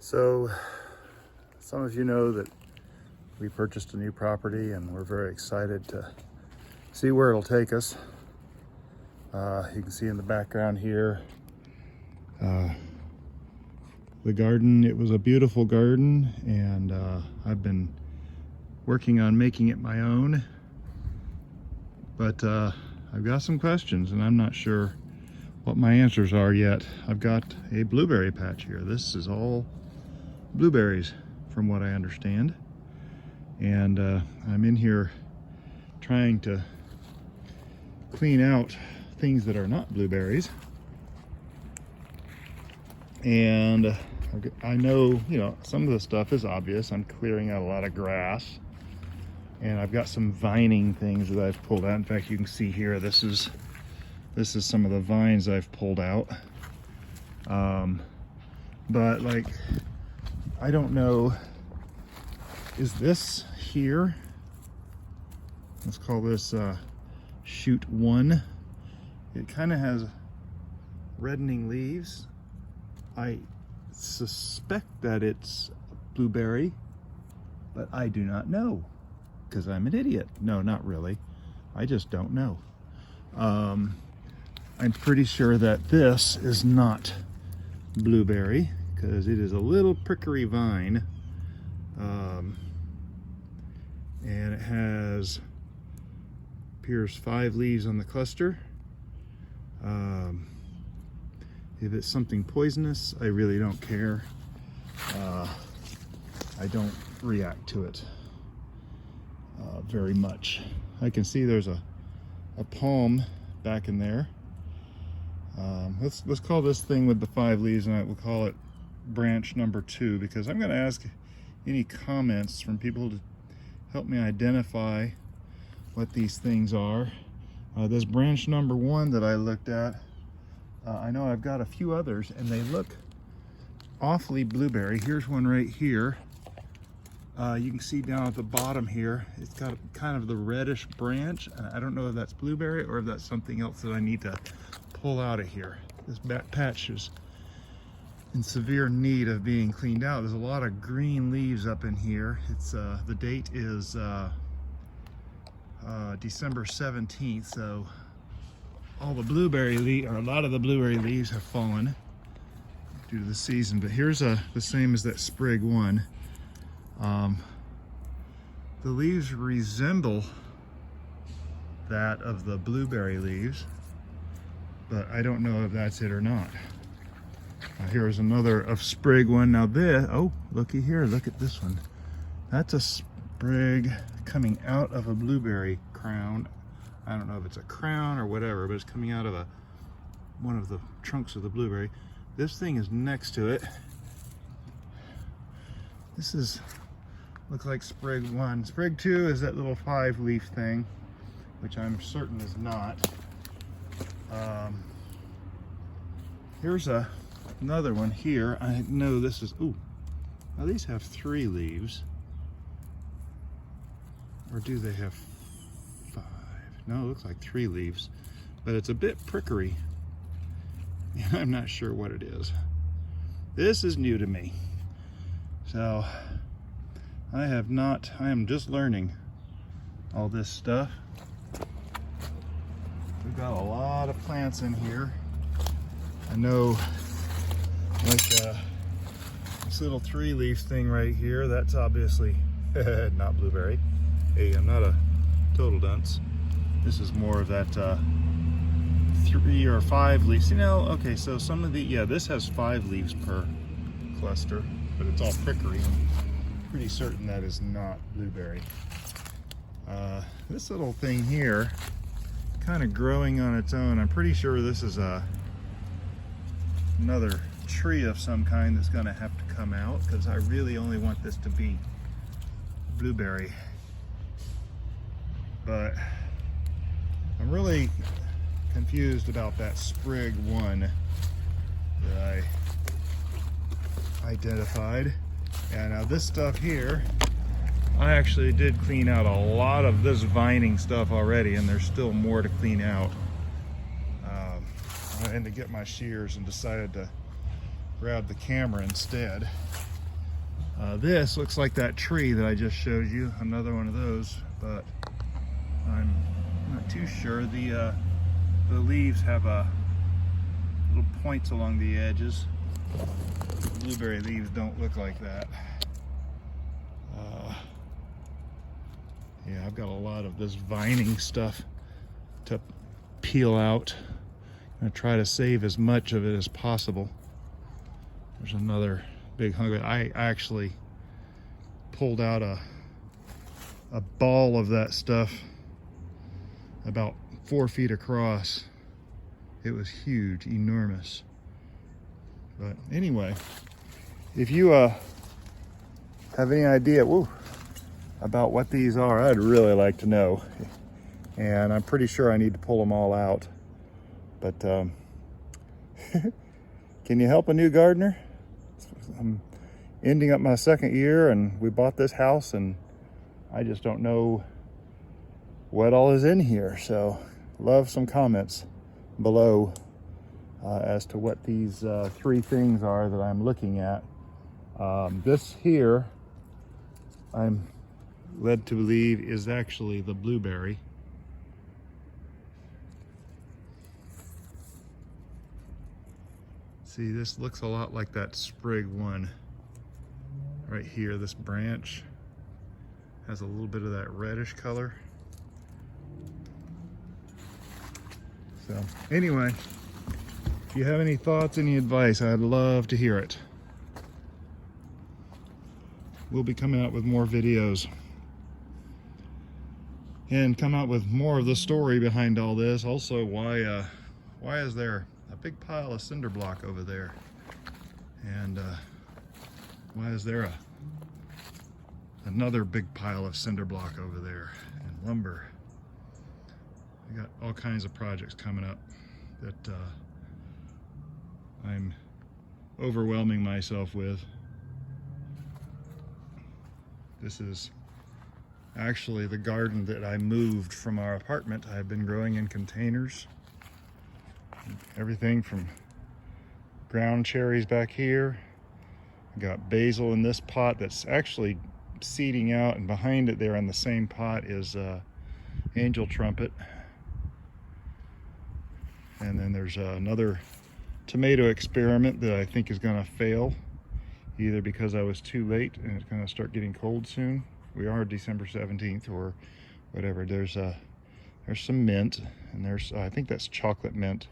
So some of you know that we purchased a new property and we're very excited to see where it'll take us. You can see in the background here the garden. It was a beautiful garden, and I've been working on making it my own, but I've got some questions and I'm not sure what my answers are yet. I've got a blueberry patch here. This is all blueberries from what I understand, and I'm in here trying to clean out things that are not blueberries. And I know, some of the stuff is obvious. I'm clearing out a lot of grass, and I've got some vining things that I've pulled out. In fact, you can see here, this is some of the vines I've pulled out. But like, I don't know, is this here? Let's call this shoot 1. It kind of has reddening leaves. I suspect that it's blueberry, but I do not know because I'm an idiot. No, not really. I just don't know. I'm pretty sure that this is not blueberry because it is a little prickly vine, and it appears 5 leaves on the cluster. If it's something poisonous, I really don't care. I don't react to it very much. I can see there's a palm back in there. Let's call this thing with the 5 leaves, and we'll call it branch number 2, because I'm going to ask any comments from people to help me identify what these things are. This branch number 1 that I looked at, I know I've got a few others and they look awfully blueberry. Here's one right here. You can see down at the bottom here, it's got kind of the reddish branch. I don't know if that's blueberry or if that's something else that I need to pull out of here. This patch is in severe need of being cleaned out. There's a lot of green leaves up in here. It's the date is December 17th, so all the a lot of the blueberry leaves have fallen due to the season. But here's the same as that sprig 1. The leaves resemble that of the blueberry leaves, but I don't know if that's it or not. Here's another of sprig 1. Now this, oh, looky here, look at this one. That's a sprig coming out of a blueberry crown. I don't know if it's a crown or whatever, but it's coming out of one of the trunks of the blueberry. This thing is next to it. This looks like sprig 1. Sprig 2 is that little 5-leaf thing, which I'm certain is not. Here's another one here. I know this is, ooh, now these have 3 leaves. Or do they have 5? No, it looks like 3 leaves, but it's a bit prickly. I'm not sure what it is. This is new to me. So I am just learning all this stuff. We've got a lot of plants in here. I know, like this little 3-leaf thing right here, that's obviously not blueberry. Hey, I'm not a total dunce. This is more of that 3 or 5 leaves. Okay, so some of this has 5 leaves per cluster, but it's all prickly. I'm pretty certain that is not blueberry. This little thing here, kind of growing on its own. I'm pretty sure this is another tree of some kind that's going to have to come out, because I really only want this to be blueberry. But I'm really confused about that sprig 1 that I identified. And now this stuff here, I actually did clean out a lot of this vining stuff already, and there's still more to clean out. I had to get my shears and decided to grab the camera instead. This looks like that tree that I just showed you, another one of those, but I'm not too sure. The leaves have little points along the edges. Blueberry leaves don't look like that. Yeah, I've got a lot of this vining stuff to peel out. I'm gonna try to save as much of it as possible. There's another big hunk of it. I actually pulled out a ball of that stuff about 4 feet across. It was huge, enormous. But anyway, if you have any idea about what these are, I'd really like to know. And I'm pretty sure I need to pull them all out. But can you help a new gardener? I'm ending up my 2nd year, and we bought this house, and I just don't know what all is in here. So love some comments below as to what these 3 things are that I'm looking at. This here, I'm led to believe, is actually the blueberry. See, this looks a lot like that sprig one right here. This branch has a little bit of that reddish color. So anyway, if you have any thoughts, any advice, I'd love to hear it. We'll be coming out with more videos and come out with more of the story behind all this. Also, why is there a big pile of cinder block over there? And why is there another big pile of cinder block over there and lumber? I got all kinds of projects coming up that I'm overwhelming myself with. This is actually the garden that I moved from our apartment. I've been growing in containers. Everything from ground cherries back here. I got basil in this pot that's actually seeding out, and behind it there in the same pot is angel trumpet. And then there's another tomato experiment that I think is gonna fail, either because I was too late and it's gonna start getting cold soon. We are December 17th or whatever. There's some mint, and there's I think that's chocolate mint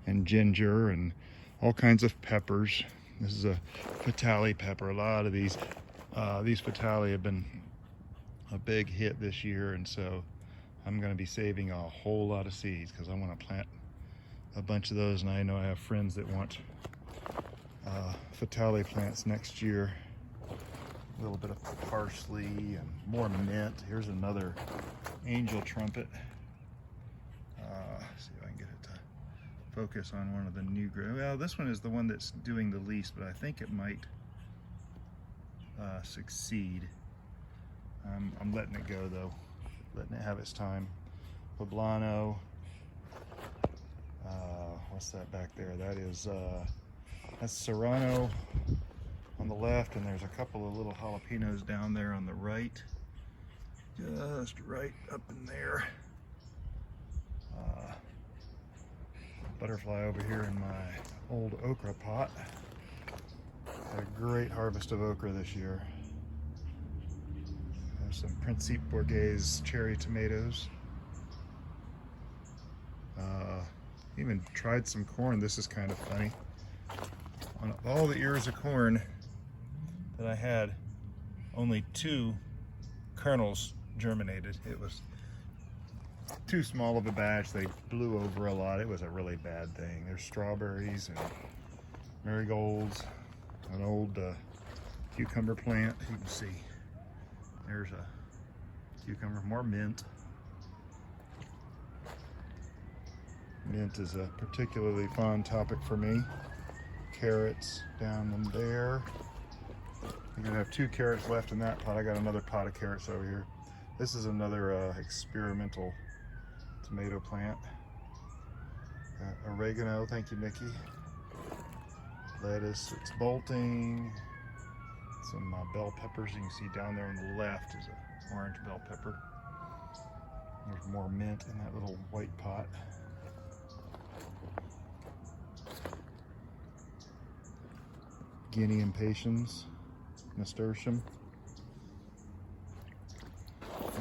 and ginger and all kinds of peppers. This is a Fatale pepper. A lot of these Fatale have been a big hit this year, and so I'm gonna be saving a whole lot of seeds because I want to plant a bunch of those, and I know I have friends that want Fatale plants next year. A little bit of parsley and more mint. Here's another angel trumpet. See if I can get it to focus on one of the new grow. Well, this one is the one that's doing the least, but I think it might succeed. I'm letting it go though, letting it have its time. Poblano. What's that back there? That is that's Serrano on the left, and there's a couple of little jalapenos down there on the right, just right up in there. Butterfly over here in my old okra pot. Had a great harvest of okra this year. There's some Principe Borghese cherry tomatoes. Even tried some corn. This is kind of funny. On all the ears of corn that I had, only 2 kernels germinated. It was too small of a batch. They blew over a lot. It was a really bad thing. There's strawberries and marigolds, an old cucumber plant. You can see there's a cucumber, more mint. Mint is a particularly fond topic for me. Carrots down in there. I'm gonna have 2 carrots left in that pot. I got another pot of carrots over here. This is another experimental tomato plant. Oregano, thank you, Nikki. Lettuce, it's bolting. Some bell peppers. You can see down there on the left is an orange bell pepper. There's more mint in that little white pot. Guinea impatiens, nasturtium.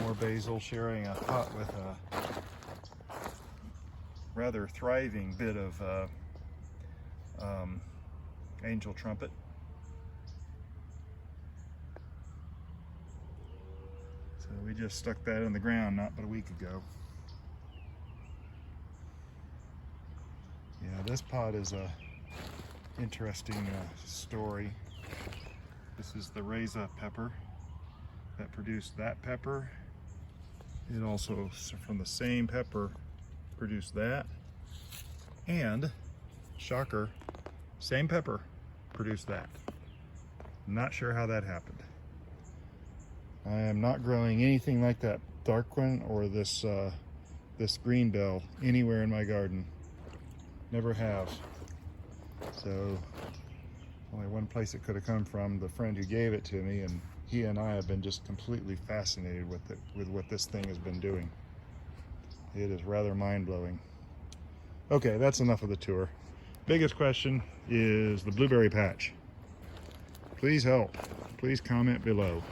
More basil, sharing a pot with a rather thriving bit of angel trumpet. So we just stuck that in the ground not but a week ago. Yeah, this pot is a interesting story. This is the Reza pepper that produced that pepper. It also, from the same pepper, produced that. And, shocker, same pepper produced that. Not sure how that happened. I am not growing anything like that dark one or this this green bell anywhere in my garden. Never have. So only one place it could have come from, the friend who gave it to me, and he and I have been just completely fascinated with it, with what this thing has been doing. It is rather mind-blowing. Okay, that's enough of the tour. Biggest question is the blueberry patch. Please help. Please comment below.